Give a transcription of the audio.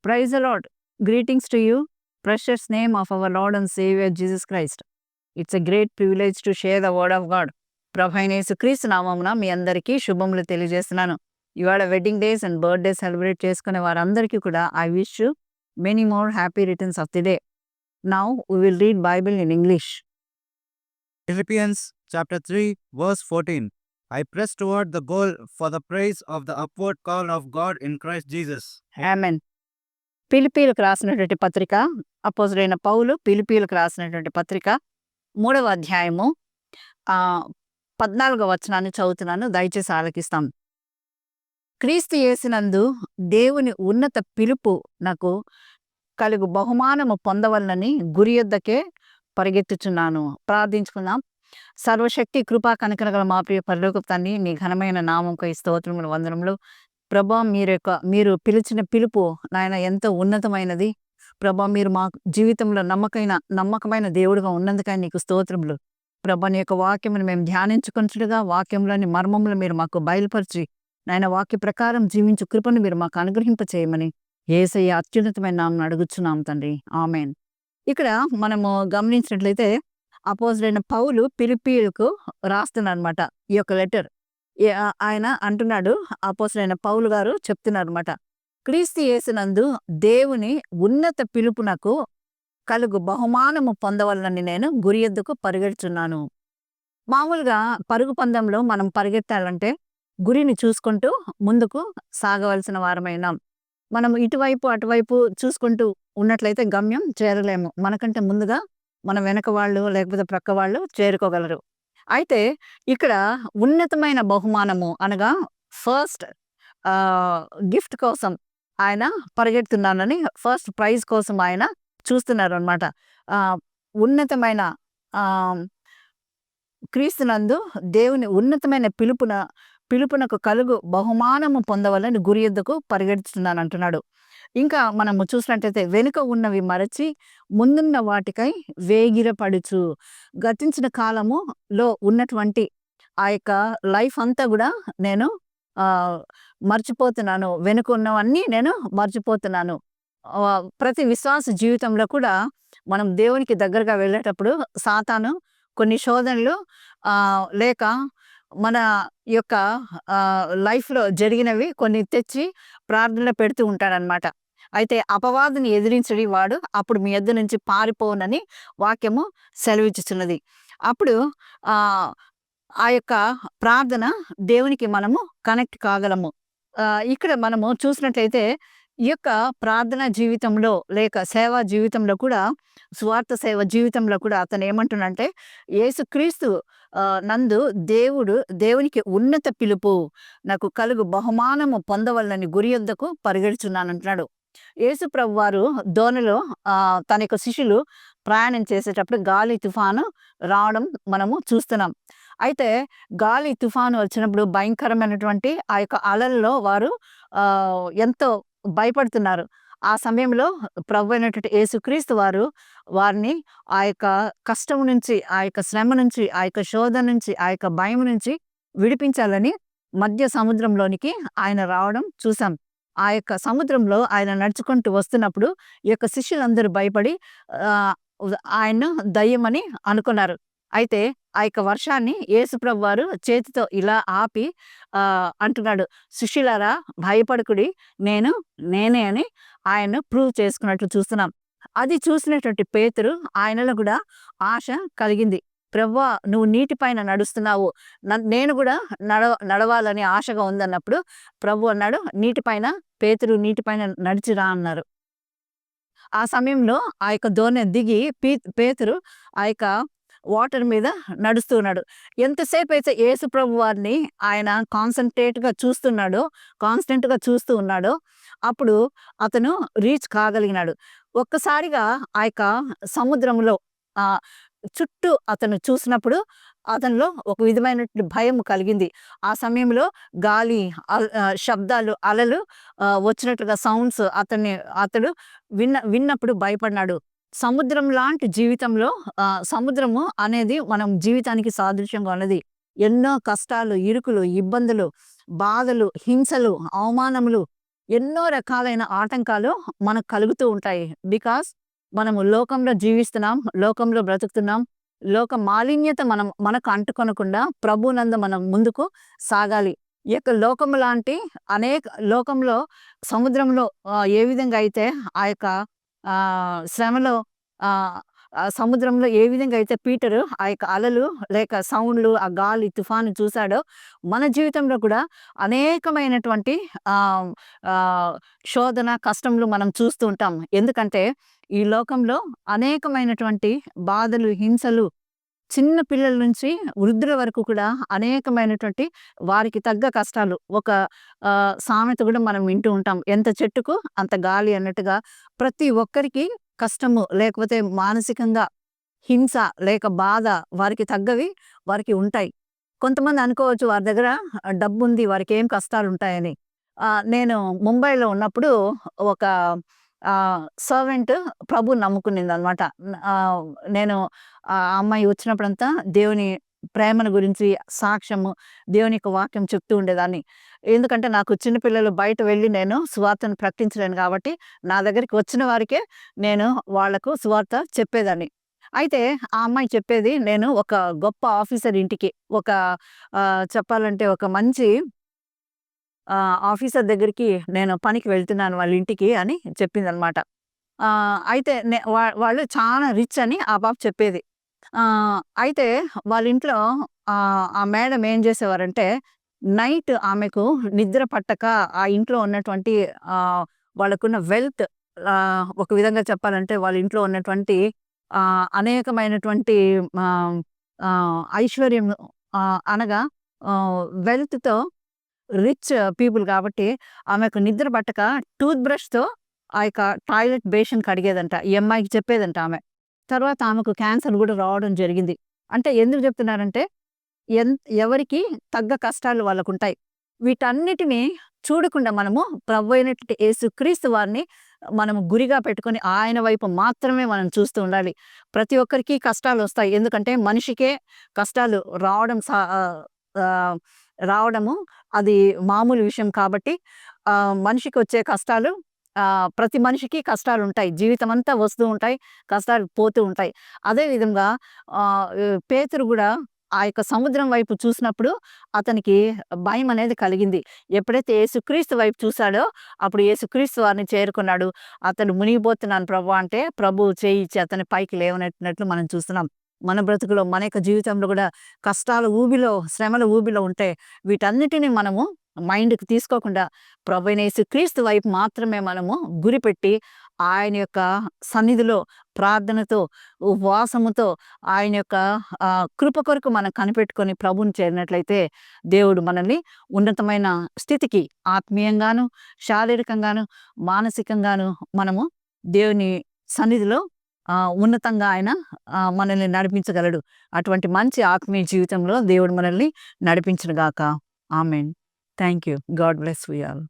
Praise the Lord. Greetings to you, precious name of our Lord and Savior Jesus Christ. It's a great privilege to share the word of God. ప్రభు అయిన యేసుక్రీస్తు నామమున మీ అందరికీ శుభములు తెలియజేస్తున్నాను. ఇవాళ wedding days and birthday celebrate చేసుకునే వారందరికీ కూడా I wish you many more happy returns of the day. Now we will read Bible in English. Philippians chapter 3 verse 14. I press toward the goal for the praise of the upward call of God in Christ Jesus. Amen. ఫిలిప్పీలకు రాసినటువంటి పత్రిక, అపోస్తలుడైన పౌలు ఫిలిప్పీలకు రాసినటువంటి పత్రిక 3వ అధ్యాయము 14వ వచనాన్ని చదువుతున్నాను, దయచేసి ఆలకిస్తాం. క్రీస్తు యేసునందు దేవుని ఉన్నత పిలుపు నాకు కలుగు బహుమానము పొందవలనని గురి యొద్దకే పరిగెత్తుచున్నాను. ప్రార్థించుకుందాం. సర్వశక్తి కృపా కనికరగల మా ప్రియ పరలోకపు తండ్రి, మీ ఘనమైన నామంకై స్తోత్రములు వందనములు. ప్రభా, మీరు పిలిచిన పిలుపు నాయన ఎంతో ఉన్నతమైనది. ప్రభా, మీరు మా జీవితంలో నమ్మకమైన దేవుడుగా ఉన్నందుకై నీకు స్తోత్రములు. ప్రభా, నీ యొక్క వాక్యమును మేము ధ్యానించుకొనుచుడుగా వాక్యంలోని మర్మములు మీరు మాకు బయలుపరిచి నాయన వాక్య ప్రకారం జీవించు కృపను మీరు మాకు అనుగ్రహింప చేయమని యేసయ్య అత్యున్నతమైన నామమున అడుగుచున్నాం తండ్రి. ఆమేన్. ఇక్కడ మనము గమనించినట్లయితే అపోస్తలుడైన పౌలు ఫిలిప్పీలకు రాస్తున్నారన్నమాట ఈ యొక్క లెటర్. ఆయన అంటున్నాడు, అపోస్తలుడైన పౌలు గారు చెప్తున్నారన్నమాట, క్రీస్తు యేసునందు దేవుని ఉన్నత పిలుపునకు కలుగు బహుమానము పొందవలనని నేను గురి యొద్దకు పరిగెడుచున్నాను. మామూలుగా పరుగు పందెంలో మనం పరిగెత్తాలంటే గురిని చూసుకుంటూ ముందుకు సాగవలసిన వారమైనాం. మనం ఇటువైపు అటువైపు చూసుకుంటూ ఉన్నట్లయితే గమ్యం చేరలేము. మనకంటే ముందుగా మన వెనక వాళ్ళు లేకపోతే ప్రక్క వాళ్ళు చేరుకోగలరు. అయితే ఇక్కడ ఉన్నతమైన బహుమానము అనగా ఫస్ట్ గిఫ్ట్ కోసం ఆయన పరిగెడుతున్నానని, ఫస్ట్ ప్రైజ్ కోసం ఆయన చూస్తున్నారు అనమాట. ఉన్నతమైన క్రీస్తునందు దేవుని ఉన్నతమైన పిలుపునకు కలుగు బహుమానము పొందవలని గురి యొద్దకు పరిగెడుతున్నాను అంటున్నాడు. ఇంకా మనము చూసినట్లయితే వెనుక ఉన్నవి మరచి ముందున్న వాటికై వేగిరపడుచు, గతించిన కాలములో ఉన్నటువంటి ఆ యొక్క లైఫ్ అంతా కూడా నేను మర్చిపోతున్నాను, వెనుక ఉన్నవన్నీ నేను మర్చిపోతున్నాను. ప్రతి విశ్వాస జీవితంలో కూడా మనం దేవునికి దగ్గరగా వెళ్ళేటప్పుడు సాతాను కొన్ని శోధనలు లేక మన యొక్క లైఫ్లో జరిగినవి కొన్ని తెచ్చి ప్రార్థనలో పెడుతూ ఉంటాడనమాట. అయితే అపవాదిని ఎదిరించడి వాడు అప్పుడు మీ యొద్ద నుంచి పారిపోనని వాక్యము సెలవిచ్చుచున్నది. అప్పుడు ఆ యొక్క ప్రార్థన దేవునికి మనము కనెక్ట్ కాగలము. ఇక్కడ మనము చూసినట్లయితే ఈ యొక్క ప్రార్థన జీవితంలో లేక సేవా జీవితంలో కూడా, స్వార్థ సేవ జీవితంలో కూడా అతను ఏమంటున్నంటే, యేసుక్రీస్తు నందు దేవునికి ఉన్నత పిలుపు నాకు కలుగు బహుమానము పొందవలనని గురి యొద్దకు పరిగెడుచున్నాను అంటున్నాడు. యేసు ప్రభు వారు దోణిలో తన యొక్క శిష్యులు ప్రయాణం చేసేటప్పుడు గాలి తుఫాను రావడం మనము చూస్తున్నాం. అయితే గాలి తుఫాను వచ్చినప్పుడు భయంకరమైనటువంటి ఆ యొక్క అలల్లో వారు ఎంతో భయపడుతున్నారు. ఆ సమయంలో ప్రభు అయినటువంటి యేసుక్రీస్తు వారు వారిని ఆ యొక్క కష్టం నుంచి, ఆ యొక్క శ్రమ నుంచి, ఆ యొక్క శోధన నుంచి, ఆ యొక్క భయం నుంచి విడిపించాలని మధ్య సముద్రంలోనికి ఆయన రావడం చూసాం. ఆ యొక్క సముద్రంలో ఆయన నడుచుకుంటూ వస్తున్నప్పుడు ఈ యొక్క శిష్యులందరూ భయపడి ఆయన్ను దయ్యమని అనుకున్నారు. అయితే ఆ యొక్క వర్షాన్ని యేసు ప్రభు వారు చేతితో ఇలా ఆపి అంటున్నాడు, శిష్యులారా భయపడకుడి, నేనే అని ఆయన్ను ప్రూవ్ చేసుకున్నట్లు చూస్తున్నాం. అది చూసినటువంటి పేతురు, ఆయనలో కూడా ఆశ కలిగింది. ప్రభువా, నువ్వు నీటిపైన నడుస్తున్నావు, నేను కూడా నడవాలని ఆశగా ఉందన్నప్పుడు ప్రభు అన్నాడు, పేతురు నీటిపైన నడిచిరా అన్నారు. ఆ సమయంలో ఆ యొక్క దోణి దిగి పేతురు ఆ యొక్క వాటర్ మీద నడుస్తూ ఉన్నాడు. ఎంతసేపు అయితే యేసు ప్రభు వారిని ఆయన కాన్సన్ట్రేట్గా చూస్తూ ఉన్నాడో అప్పుడు అతను రీచ్ కాగలిగినాడు. ఒక్కసారిగా ఆ యొక్క సముద్రంలో చుట్టూ అతను చూసినప్పుడు అతనిలో ఒక విధమైనటువంటి భయం కలిగింది. ఆ సమయంలో గాలి శబ్దాలు, అలలు వచ్చినట్లుగా సౌండ్స్ అతడు విన్నప్పుడు భయపడినాడు. సముద్రం లాంటి జీవితంలో సముద్రము అనేది మనం జీవితానికి సాదృశ్యంగా ఉన్నది. ఎన్నో కష్టాలు, ఇరుకులు, ఇబ్బందులు, బాధలు, హింసలు, అవమానములు ఎన్నో రకాలైన ఆటంకాలు మనకు కలుగుతూ ఉంటాయి. బికాస్ మనము లోకంలో జీవిస్తున్నాం, లోకంలో బ్రతుకుతున్నాం. లోక మాలిన్యత మనకు అంటుకొనకుండా ప్రభువునందు మనం ముందుకు సాగాలి. ఈ యొక్క లోకము లాంటి అనేక లోకంలో సముద్రంలో ఏ విధంగా అయితే ఆ యొక్క శ్రమలో ఆహ్, సముద్రంలో ఏ విధంగా అయితే పీటరు ఆ యొక్క అలలు లేక సౌండ్‌లు, ఆ గాలి, తుఫాను చూసాడో, మన జీవితంలో కూడా అనేకమైనటువంటి ఆహ్, ఆహ్, శోధన, కష్టములు మనం చూస్తూ ఉంటాం. ఎందుకంటే ఈ లోకంలో అనేకమైనటువంటి బాధలు, హింసలు చిన్న పిల్లల నుంచి వృద్ధుల వరకు కూడా అనేకమైనటువంటి వారికి తగ్గ కష్టాలు. ఒక సామెత కూడా మనం వింటూ ఉంటాం. ఎంత చెట్టుకు అంత గాలి అన్నట్టుగా ప్రతి ఒక్కరికి కష్టము లేకపోతే మానసికంగా హింస లేక బాధ వారికి తగ్గవి వారికి ఉంటాయి. కొంతమంది అనుకోవచ్చు వారి దగ్గర డబ్బుంది వారికేం కష్టాలుంటాయని. నేను ముంబైలో ఉన్నప్పుడు ఒక సర్వెంట్ ప్రభువుని నమ్ముకునిందనమాట. ఆహ్, నేను ఆ అమ్మాయి వచ్చినప్పుడంతా దేవుని ప్రేమను గురించి సాక్ష్యము, దేవుని యొక్క వాక్యం చెప్తూ ఉండేదాన్ని. ఎందుకంటే నాకు చిన్న పిల్లలు బయట వెళ్ళి నేను సువార్తను ప్రకటించలేను కాబట్టి, నా దగ్గరికి వచ్చిన వారికే నేను వాళ్ళకు సువార్త చెప్పేదాన్ని. అయితే ఆ అమ్మాయి చెప్పేది, నేను ఒక గొప్ప ఆఫీసర్ ఇంటికి ఒక చెప్పాలంటే ఒక మంచి ఆఫీసర్ దగ్గరికి నేను పనికి వెళ్తున్నాను వాళ్ళ ఇంటికి అని చెప్పిందనమాట. అయితే వాళ్ళు చాలా రిచ్ అని ఆ పాప చెప్పేది. అయితే వాళ్ళ ఇంట్లో ఆ మేడం ఏం చేసేవారంటే, నైట్ ఆమెకు నిద్ర పట్టక ఆ ఇంట్లో ఉన్నటువంటి వాళ్ళకున్న వెల్త్, ఒక విధంగా చెప్పాలంటే వాళ్ళ ఇంట్లో ఉన్నటువంటి అనేకమైనటువంటి ఆహ్, ఐశ్వర్యం, అనగా వెల్త్‌తో రిచ్ పీపుల్ కాబట్టి ఆమెకు నిద్ర పట్టక టూత్ బ్రష్‌తో ఆ యొక్క టాయిలెట్ బేసిన్ కడిగేదంట. ఈ అమ్మాయికి చెప్పేదంట ఆమె. తర్వాత ఆమెకు క్యాన్సర్ గూడా రావడం జరిగింది. అంటే ఎందుకు చెప్తున్నానంటే, ఎన్ ఎవరికి తగ్గ కష్టాలు వాళ్ళకుంటాయి. వీటన్నిటిని చూడకుండా మనము ప్రభువైనటువంటి యేసుక్రీస్తు వారిని మనము గురిగా పెట్టుకొని ఆయన వైపు మాత్రమే మనం చూస్తూ ఉండాలి. ప్రతి ఒక్కరికి కష్టాలొస్తాయి. ఎందుకంటే మనిషికే కష్టాలు ఆహ్, రావడము అది మామూలు విషయం కాబట్టి మనిషికొచ్చే కష్టాలు, ప్రతి మనిషికి కష్టాలుంటాయి. జీవితమంతా వస్తూ ఉంటాయి. కష్టాలు పోతూ ఉంటాయి. అదే విధంగా పేతురు గూడా ఆ యొక్క సముద్రం వైపు చూసినప్పుడు అతనికి భయమనేది కలిగింది. ఎప్పుడైతే యేసుక్రీస్తు వైపు చూసాడో అప్పుడు యేసుక్రీస్తు వారిని చేరుకున్నాడు. అతడు మునిగిపోతున్నాను ప్రభువా అంటే ప్రభువు చేయిచ్చి అతన్ని పైకి లేవనెత్తినట్లు మనం చూస్తున్నాం. మన బ్రతుకులో మన యొక్క జీవితంలో గూడా కష్టాల ఊబిలో, శ్రమల ఊబిలో ఉంటే వీటన్నిటిని మనము మైండ్‌కి తీసుకోకుండా ప్రభువైన యేసుక్రీస్తు వైపు మాత్రమే మనము గురిపెట్టి ఆయన యొక్క సన్నిధిలో ప్రార్థనతో, ఉపవాసముతో ఆయన యొక్క కృప కొరకు మనం కనిపెట్టుకొని ప్రభువుని చేరినట్లయితే దేవుడు మనల్ని ఉన్నతమైన స్థితికి ఆత్మీయంగాను, శారీరకంగాను, మానసికంగాను మనము దేవుని సన్నిధిలో ఉన్నతంగా ఆయన మనల్ని నడిపించగలడు. అటువంటి మంచి ఆత్మీయ జీవితంలో దేవుడు మనల్ని నడిపించును గాక. ఆమేన్. Thank you. God bless we all.